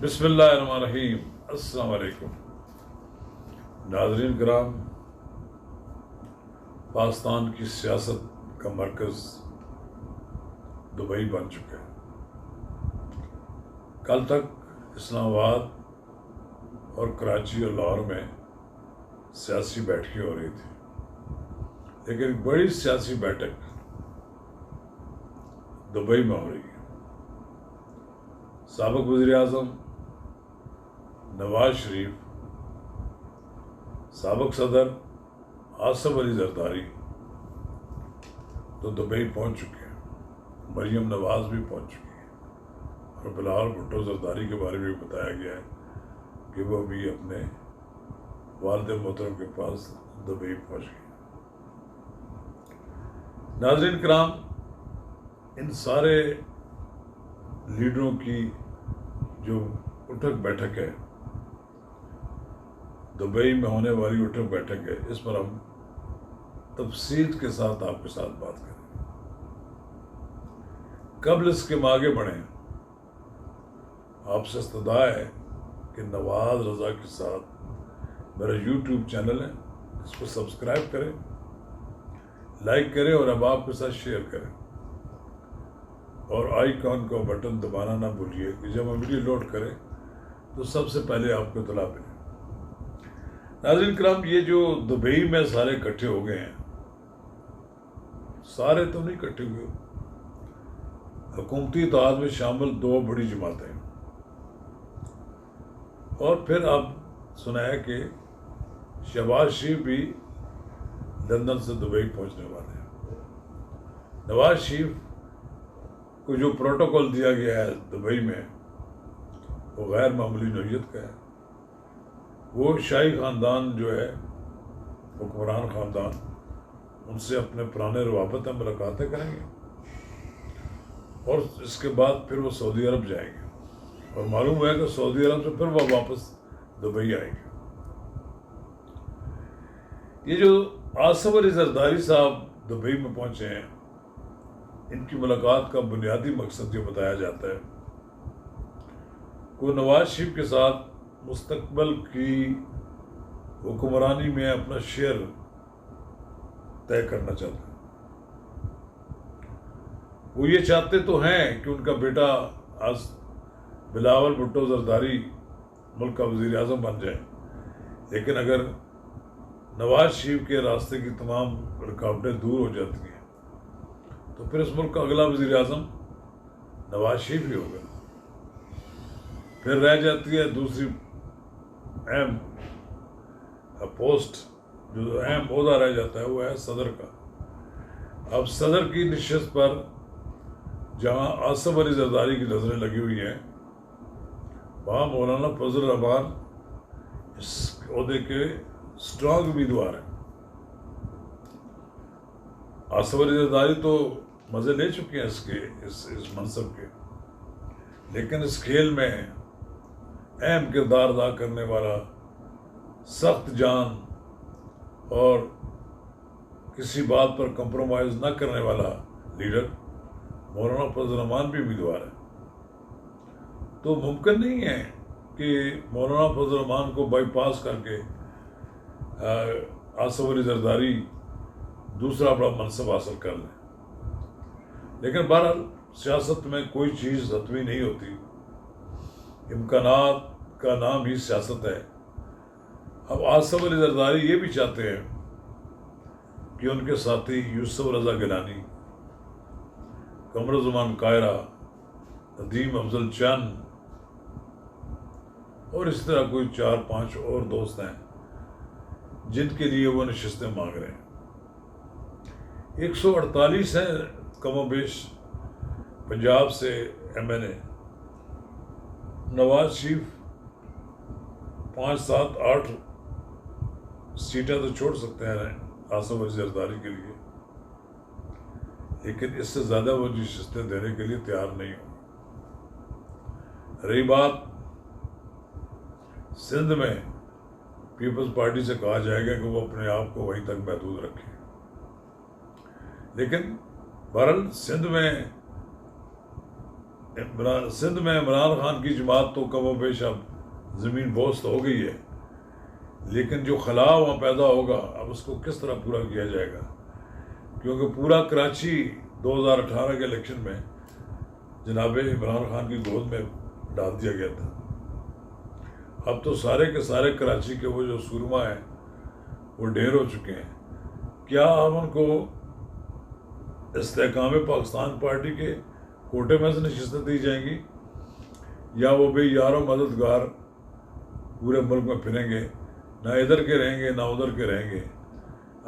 بسم اللہ الرحمن الرحیم۔ السلام علیکم ناظرین کرام، پاکستان کی سیاست کا مرکز دبئی بن چکا ہے۔ کل تک اسلام آباد اور کراچی اور لاہور میں سیاسی بیٹھکیں ہو رہی تھی، لیکن ایک بڑی سیاسی بیٹھک دبئی میں ہو رہی ہے۔ سابق وزیر اعظم نواز شریف، سابق صدر آصف علی زرداری تو دبئی پہنچ چکے ہیں، مریم نواز بھی پہنچ چکی ہے، اور بلاول بھٹو زرداری کے بارے میں بھی بتایا گیا ہے کہ وہ بھی اپنے والد محترم کے پاس دبئی پہنچ گئے۔ ناظرین کرام، ان سارے لیڈروں کی جو اٹھک بیٹھک ہے، دبئی میں ہونے والی اٹھک بیٹھک ہے، اس پر ہم تفصیل کے ساتھ آپ کے ساتھ بات کریں۔ قبل اس کے آگے بڑھیں، آپ سے استدعا ہے کہ نواز رضا کے ساتھ میرا یوٹیوب چینل ہے، اس کو سبسکرائب کریں، لائک کریں اور اب آپ کے ساتھ شیئر کریں، اور آئیکن کا بٹن دبانا نہ بھولیے کہ جب ہم ویڈیو لوڈ کریں تو سب سے پہلے آپ کو اطلاع ملے۔ ناظرین کرام، یہ جو دبئی میں سارے اکٹھے ہو گئے ہیں، سارے تو نہیں اکٹھے ہوئے، حکومتی اتحاد میں شامل دو بڑی جماعتیں، اور پھر اب سنایا کہ شہباز شریف بھی لندن سے دبئی پہنچنے والے ہیں۔ نواز شریف کو جو پروٹوکول دیا گیا ہے دبئی میں، وہ غیر معمولی نوعیت کا ہے۔ وہ شاہی خاندان جو ہے، حکمران خاندان، ان سے اپنے پرانے روابط میں ملاقاتیں کریں گے، اور اس کے بعد پھر وہ سعودی عرب جائیں گے، اور معلوم ہوا ہے کہ سعودی عرب سے پھر وہ واپس دبئی آئیں گے۔ یہ جو آصف علی زرداری صاحب دبئی میں پہنچے ہیں، ان کی ملاقات کا بنیادی مقصد یہ بتایا جاتا ہے کہ نواز شریف کے ساتھ مستقبل کی حکمرانی میں اپنا شیئر طے کرنا چاہتے ہیں۔ وہ یہ چاہتے تو ہیں کہ ان کا بیٹا بلاول بھٹو زرداری ملک کا وزیر اعظم بن جائے، لیکن اگر نواز شریف کے راستے کی تمام رکاوٹیں دور ہو جاتی ہیں تو پھر اس ملک کا اگلا وزیر اعظم نواز شریف ہی ہوگا۔ پھر رہ جاتی ہے دوسری اہم پوسٹ، جو اہم عہدہ رہ جاتا ہے، وہ ہے صدر کا۔ اب صدر کی نشست پر جہاں آصف علی زرداری کی نظریں لگی ہوئی ہیں، وہاں مولانا فضل الرحمان اس عہدے کے اسٹرانگ امیدوار ہیں۔ آصف علی زرداری تو مزے لے چکے ہیں اس منصب کے، لیکن اس کھیل میں اہم کردار ادا کرنے والا، سخت جان اور کسی بات پر کمپرومائز نہ کرنے والا لیڈر مولانا فضل الرحمان بھی امیدوار ہے۔ تو ممکن نہیں ہے کہ مولانا فضل الرحمان کو بائی پاس کر کے آصف علی زرداری دوسرا بڑا منصب حاصل کر لیں، لیکن بہرحال سیاست میں کوئی چیز حتمی نہیں ہوتی، امکانات کا نام ہی سیاست ہے۔ اب آصف علی زرداری یہ بھی چاہتے ہیں کہ ان کے ساتھی یوسف رضا گیلانی، قمر زمان قاہرہ، ندیم افضل چند اور اس طرح کوئی 4-5 اور دوست ہیں جن کے لیے وہ نشستیں مانگ رہے ہیں۔ 148 ہیں کم و بیش پنجاب سے ایم این اے۔ نواز شریف 5, 7, 8 سیٹیں تو چھوڑ سکتے ہیں آصف علی زرداری کے لیے، لیکن اس سے زیادہ وہ نشستیں دینے کے لیے تیار نہیں ہوں۔ رہی بات سندھ میں، پیپلز پارٹی سے کہا جائے گا کہ وہ اپنے آپ کو وہیں تک محدود رکھے، لیکن بہرحال سندھ میں سندھ میں عمران خان کی جماعت تو کم و بیش اب زمین بوس تو ہو گئی ہے، لیکن جو خلا وہاں پیدا ہوگا اب اس کو کس طرح پورا کیا جائے گا، کیونکہ پورا کراچی 2018 کے الیکشن میں جناب عمران خان کی گود میں ڈال دیا گیا تھا۔ اب تو سارے کے سارے کراچی کے وہ جو سورما ہیں وہ ڈھیر ہو چکے ہیں۔ کیا اب ان کو استحکام پاکستان پارٹی کے کوٹے میں سے نشستیں دی جائیں گی، یا وہ بھی یار و مددگار پورے ملک میں پھریں گے، نہ ادھر کے رہیں گے نہ ادھر کے رہیں گے؟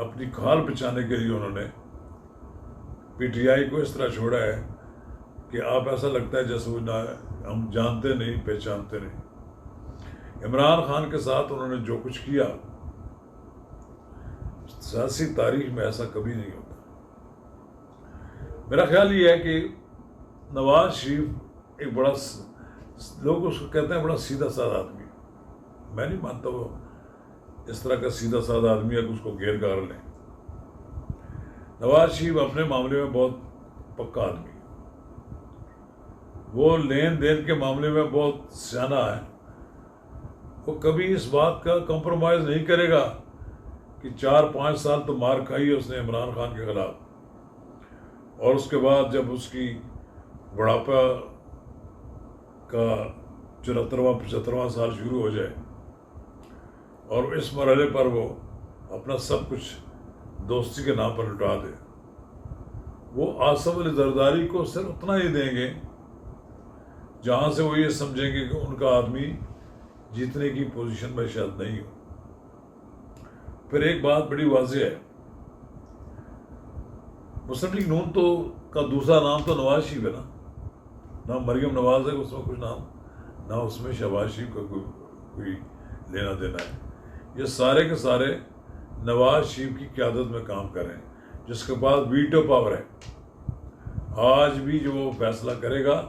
اپنی کھال بچانے کے لیے انہوں نے پی ٹی آئی کو اس طرح چھوڑا ہے کہ آپ ایسا لگتا ہے جیسے وہ ہم جانتے نہیں پہچانتے نہیں۔ عمران خان کے ساتھ انہوں نے جو کچھ کیا سیاسی تاریخ میں ایسا کبھی نہیں ہوتا۔ میرا خیال یہ ہے کہ نواز شریف ایک بڑا، لوگ اس کو کہتے ہیں بڑا سیدھا سادہ آدمی، میں نہیں مانتا وہ اس طرح کا سیدھا سادہ آدمی ہے کہ اس کو گیر گار لیں۔ نواز شریف اپنے معاملے میں بہت پکا آدمی، وہ لین دین کے معاملے میں بہت سیانہ ہے، وہ کبھی اس بات کا کمپرومائز نہیں کرے گا کہ 4-5 سال تو مار کھائی ہے اس نے عمران خان کے خلاف، اور اس کے بعد جب اس کی بڑھاپا کا 74واں سال شروع ہو جائے اور اس مرحلے پر وہ اپنا سب کچھ دوستی کے نام پر لٹا دے، وہ آصف علی زرداری کو صرف اتنا ہی دیں گے جہاں سے وہ یہ سمجھیں گے کہ ان کا آدمی جیتنے کی پوزیشن میں شاید نہیں ہو۔ پھر ایک بات بڑی واضح ہے، مسلم لیگ نون تو کا دوسرا نام تو نواز شریف ہے نا، نہ مریم نواز ہے اس میں کچھ نام، نہ اس میں شہباز شریف کا کوئی لینا دینا ہے۔ یہ سارے کے سارے نواز شریف کی قیادت میں کام کر رہے ہیں، جس کے پاس ویٹو پاور ہے۔ آج بھی جو وہ فیصلہ کرے گا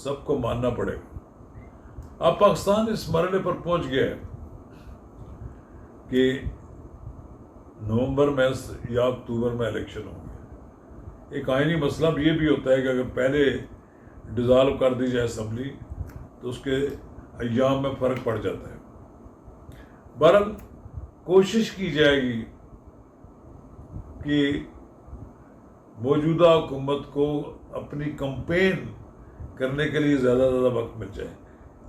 سب کو ماننا پڑے گا۔ اب پاکستان اس مرحلے پر پہنچ گیا ہے کہ نومبر میں یا اکتوبر میں الیکشن ہوں گے۔ ایک آئینی مسئلہ یہ بھی ہوتا ہے کہ اگر پہلے ڈیزالو کر دی جائے اسمبلی تو اس کے ایام میں فرق پڑ جاتا ہے۔ بہرحال کوشش کی جائے گی کہ موجودہ حکومت کو اپنی کمپین کرنے کے لیے زیادہ سے زیادہ وقت مل جائے،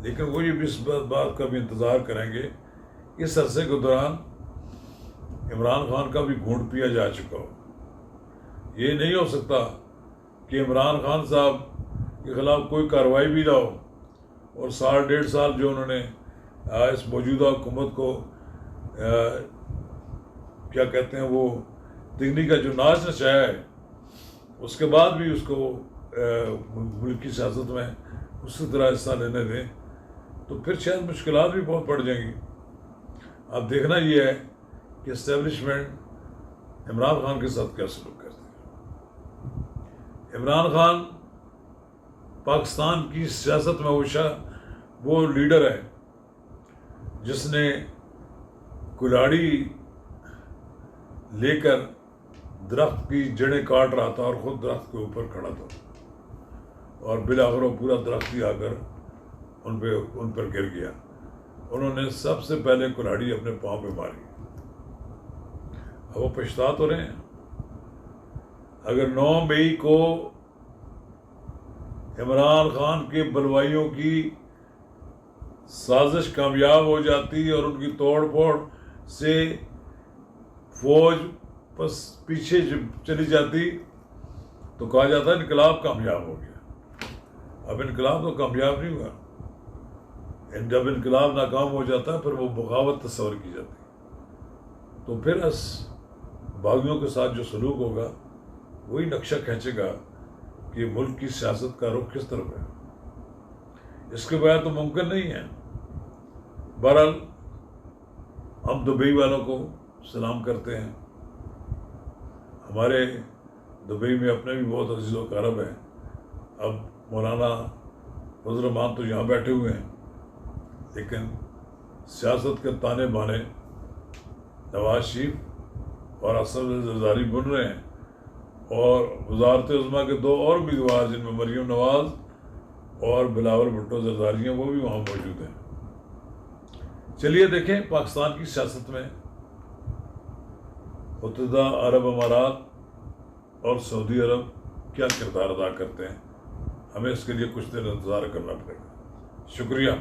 لیکن وہ یہ بھی اس بات کا بھی انتظار کریں گے اس عرصے کے دوران عمران خان کا بھی گھونٹ پیا جا چکا ہو۔ یہ نہیں ہو سکتا کہ عمران خان صاحب کے خلاف کوئی کارروائی بھی نہ ہو اور 1.5 سال جو انہوں نے اس موجودہ حکومت کو کیا کہتے ہیں وہ دگنی کا جو ناچ نچایا ہے، اس کے بعد بھی اس کو ملک کی سیاست میں اسی طرح حصہ لینے دیں تو پھر شاید مشکلات بھی بہت پڑ جائیں گی۔ اب دیکھنا یہ ہے کہ اسٹیبلشمنٹ عمران خان کے ساتھ کیا سلوک کرتی ہے۔ عمران خان پاکستان کی سیاست میں وہ لیڈر ہے جس نے کلاڑی لے کر درخت کی جڑیں کاٹ رہا تھا اور خود درخت کے اوپر کھڑا تھا، اور بالآخر وہ پورا درخت ہی آ کر ان پر گر گیا۔ انہوں نے سب سے پہلے کلاڑی اپنے پاؤں پہ ماری، اب وہ پچھتا تو رہے ہیں۔ اگر 9 مئی کو عمران خان کے بلوائیوں کی سازش کامیاب ہو جاتی اور ان کی توڑ پھوڑ سے فوج بس پیچھے چلی جاتی تو کہا جاتا ہے انقلاب کامیاب ہو گیا۔ اب انقلاب تو کامیاب نہیں ہوا، جب انقلاب ناکام ہو جاتا ہے پھر وہ بغاوت تصور کی جاتی ہے، تو پھر اس باغیوں کے ساتھ جو سلوک ہوگا وہی نقشہ کھینچے گا کہ ملک کی سیاست کا رخ کس طرف ہے۔ اس کے بغیر تو ممکن نہیں ہے۔ بہرحال ہم دبئی والوں کو سلام کرتے ہیں، ہمارے دبئی میں اپنے بھی بہت عزیز و اقارب ہیں۔ اب مولانا فضل الرحمان تو یہاں بیٹھے ہوئے ہیں، لیکن سیاست کے تانے بانے نواز شریف اور آصف علی زرداری بن رہے ہیں، اور وزارت عظمیٰ کے 2 اور امیدوار جن میں مریم نواز اور بلاول بھٹو زرداری ہیں، وہ بھی وہاں موجود ہیں۔ چلیے دیکھیں پاکستان کی سیاست میں متحدہ عرب امارات اور سعودی عرب کیا کردار ادا کرتے ہیں، ہمیں اس کے لیے کچھ دیر انتظار کرنا پڑے گا۔ شکریہ۔